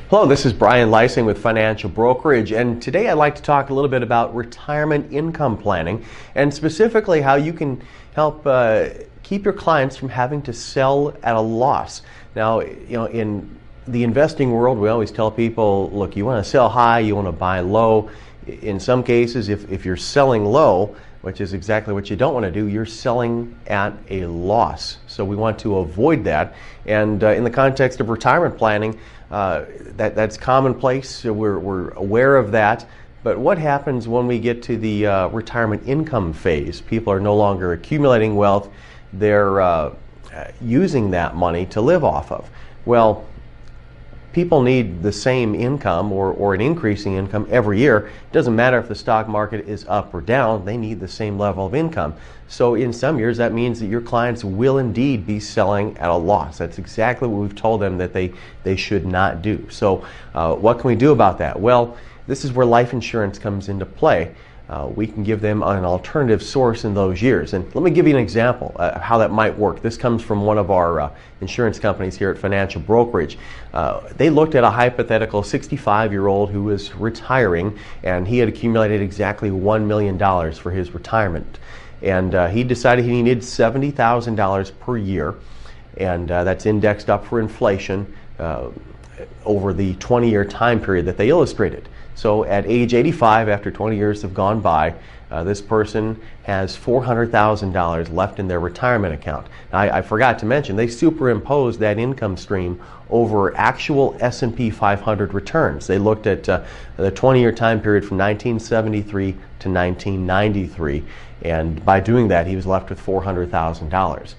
Hello, this is bleising with Financial Brokerage, and today I'd like to talk a little bit about retirement income planning, and specifically how you can help keep your clients from having to sell at a loss. Now, in the investing world, we always tell people, look, you want to sell high, you want to buy low. In some cases, if you're selling low, which is exactly what you don't want to do, you're selling at a loss. So we want to avoid that. And in the context of retirement planning, that's commonplace. We're aware of that. But what happens when we get to the retirement income phase? People are no longer accumulating wealth. They're using that money to live off of. Well, people need the same income or an increasing income every year. It doesn't matter if the stock market is up or down, they need the same level of income. So in some years that means that your clients will indeed be selling at a loss. That's exactly what we've told them that they should not do. So what can we do about that? Well, this is where life insurance comes into play. We can give them an alternative source in those years. And let me give you an example of how that might work. This comes from one of our insurance companies here at Financial Brokerage. They looked at a hypothetical 65-year-old who was retiring, and he had accumulated exactly $1 million for his retirement. And he decided he needed $70,000 per year, and that's indexed up for inflation over the 20-year time period that they illustrated. So at age 85, after 20 years have gone by, this person has $400,000 left in their retirement account. Now, I forgot to mention, they superimposed that income stream over actual S&P 500 returns. They looked at the 20-year time period from 1973 to 1993, and by doing that, he was left with $400,000.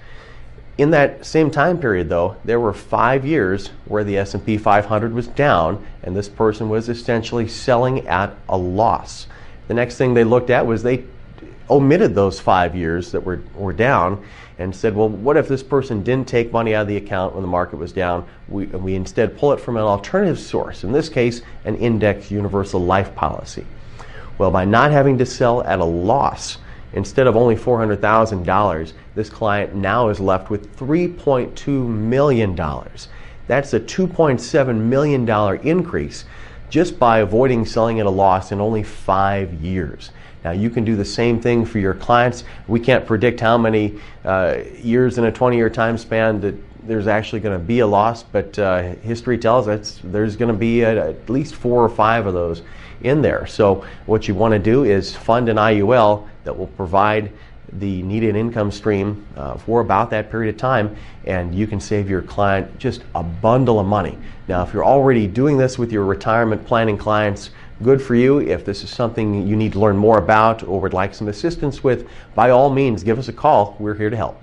In that same time period, though, there were 5 years where the S&P 500 was down, and this person was essentially selling at a loss. The next thing they looked at was they omitted those 5 years that were down and said, well, what if this person didn't take money out of the account when the market was down? We instead pull it from an alternative source, in this case, an indexed universal life policy. Well, by not having to sell at a loss, instead of only $400,000, this client now is left with $3.2 million. That's a $2.7 million increase just by avoiding selling at a loss in only 5 years. Now, you can do the same thing for your clients. We can't predict how many years in a 20-year time span that there's actually going to be a loss, but history tells us there's going to be at least 4 or 5 of those in there. So what you want to do is fund an IUL that will provide the needed income stream for about that period of time, and you can save your client just a bundle of money. Now, if you're already doing this with your retirement planning clients, good for you. If this is something you need to learn more about or would like some assistance with, by all means, give us a call. We're here to help.